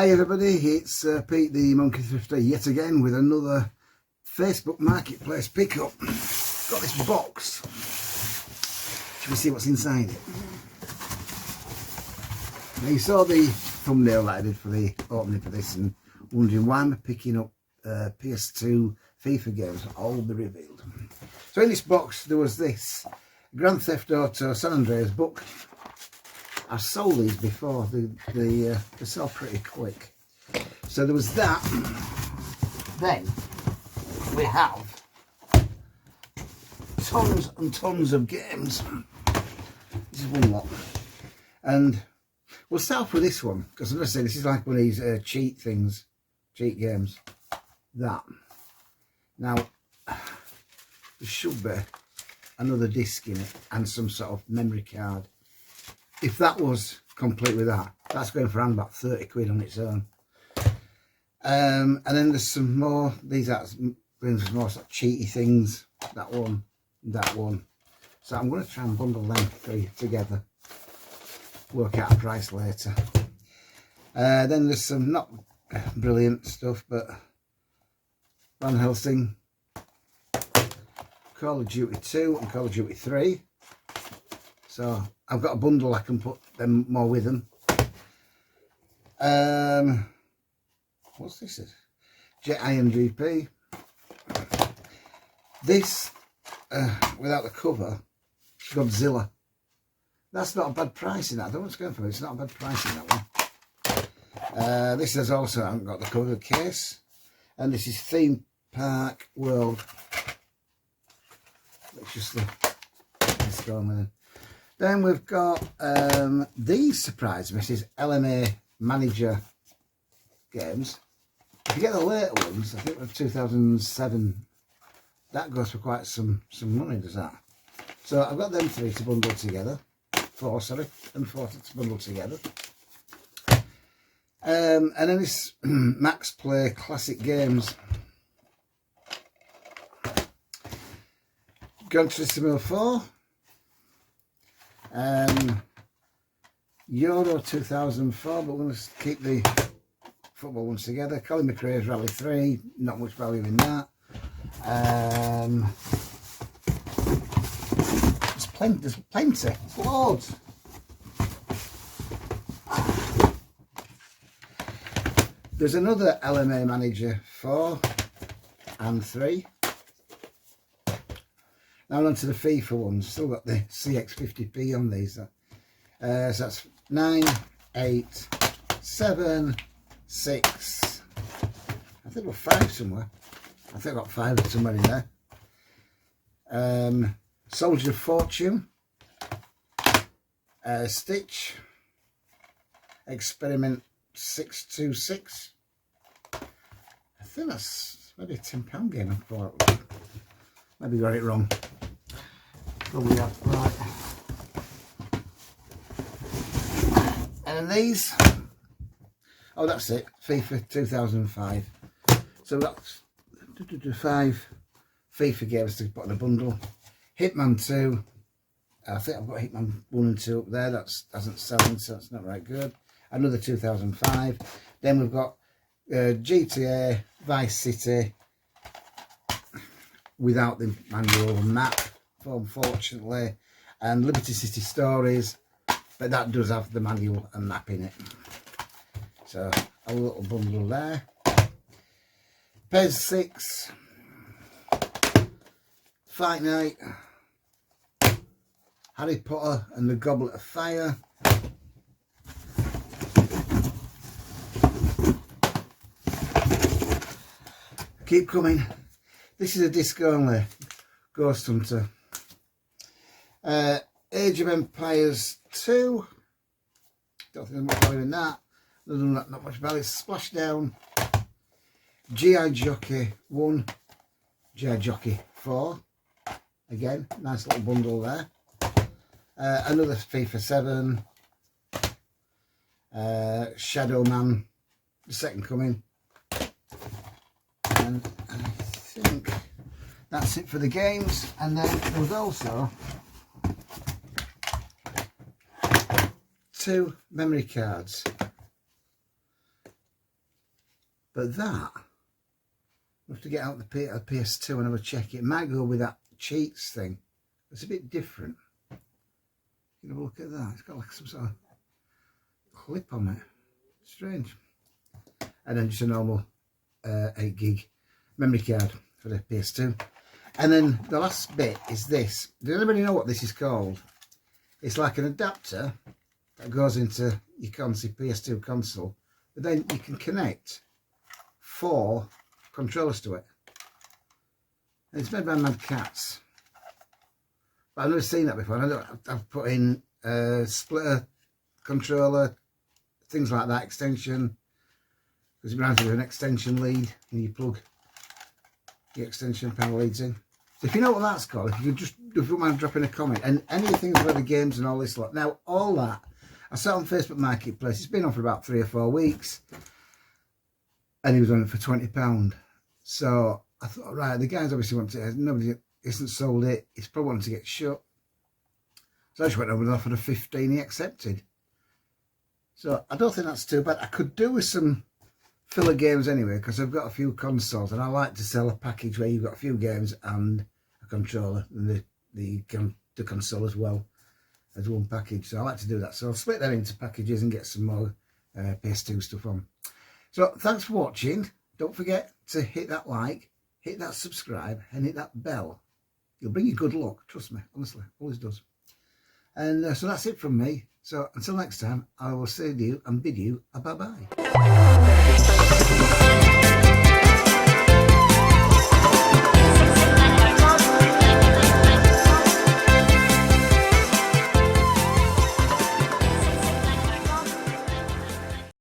Hi everybody, it's Pete the Monkey Thrifter yet again with another Facebook Marketplace pickup. Got this box. Should we see what's inside it? Now you saw the thumbnail that I did for the opening for this and wondering why I'm picking up PS2 FIFA games, all will be revealed. So in this box there was this Grand Theft Auto San Andreas book. I've sold these before, they sell pretty quick. So there was that. Then we have tons and tons of games. This is one lot. And we'll start off with this one, because I'm going to say this is like one of these cheat things, cheat games. That. Now, there should be another disc in it and some sort of memory card. If that was complete with that, that's going for around about 30 quid on its own. And then there's some more, these are brings more sort of cheaty things, that one, that one. So I'm going to try and bundle them three together, work out a price later. Then there's some not brilliant stuff, but Van Helsing, Call of Duty 2 and Call of Duty 3. So I've got a bundle, I can put them more with them. What's this? Jet IMGP. This, without the cover, Godzilla. That's not a bad price in that. I don't know what's going for. It's not a bad price in that one. This has also, I haven't got the cover case. And this is Theme Park World. Let's just let's go on with it. Then we've got these, surprise me, this is LMA Manager games. If you get the later ones, I think they're 2007, that goes for quite some money, does that? So I've got them three to bundle together. Four to bundle together. And then this Max Play Classic Games. Gran Turismo 4. Euro 2004, but we're going to keep the football ones together. Colin McRae's Rally 3, not much value in that. There's plenty, loads. There's another LMA Manager 4 and 3. Now on to the FIFA ones. Still got the CX50P on these. So that's 9, 8, 7, 6. I think I've got 5 somewhere. I think I've got 5 somewhere in there. Soldier of Fortune. Stitch. Experiment 626. I think that's maybe a £10 game. I thought. Maybe got it wrong. Probably have, right. And then these, oh that's it, FIFA 2005. So that's 5 FIFA games to put in a bundle. Hitman 2, I think I've got Hitman 1 and 2 up there, that hasn't selling, so that's not right good. Another 2005. Then we've got GTA, Vice City, without the manual and map, unfortunately, and Liberty City Stories, but that does have the manual and map in it. So a little bundle there. PES 6, Fight Night, Harry Potter and the Goblet of Fire. Keep coming. This is a disc only Ghost Hunter. Age of Empires 2. Don't think there's much value in that. Not much value. Splashdown. G.I. Jockey 1. G.I. Jockey 4. Again, nice little bundle there. Another FIFA 7. Shadow Man, The Second Coming. And I think that's it for the games. And then there was also 2 memory cards. But that, I have to get out the PS2 and have a check. It might go with that cheats thing. It's a bit different. You have a look at that. It's got like some sort of clip on it. Strange. And then just a normal 8 gig memory card for the PS2. And then the last bit is this. Does anybody know what this is called? It's like an adapter that goes into your PS2 console, but then you can connect 4 controllers to it. And it's made by Mad Cats. But I've never seen that before. I've put in splitter, controller, things like that, extension. Because you're going to do an extension lead and you plug the extension panel leads in. So if you know what that's called, if you don't mind dropping a comment, and any of the things about the games and all this lot. Now, all that, I saw on Facebook Marketplace, it's been on for about 3 or 4 weeks, and he was on it for £20. So I thought, right, the guys obviously want to, nobody isn't sold it, he's probably wanting to get shut. So I just went over and offered a 15, he accepted. So I don't think that's too bad. I could do with some filler games anyway, because I've got a few consoles, and I like to sell a package where you've got a few games and a controller, and the console as well as one package. So I like to do that. So I'll split that into packages and get some more PS2 stuff on. So thanks for watching. Don't forget to hit that like, hit that subscribe, and hit that bell. It'll bring you good luck, trust me, honestly, always does. And so that's it from me. So until next time, I will say to you and bid you a bye-bye.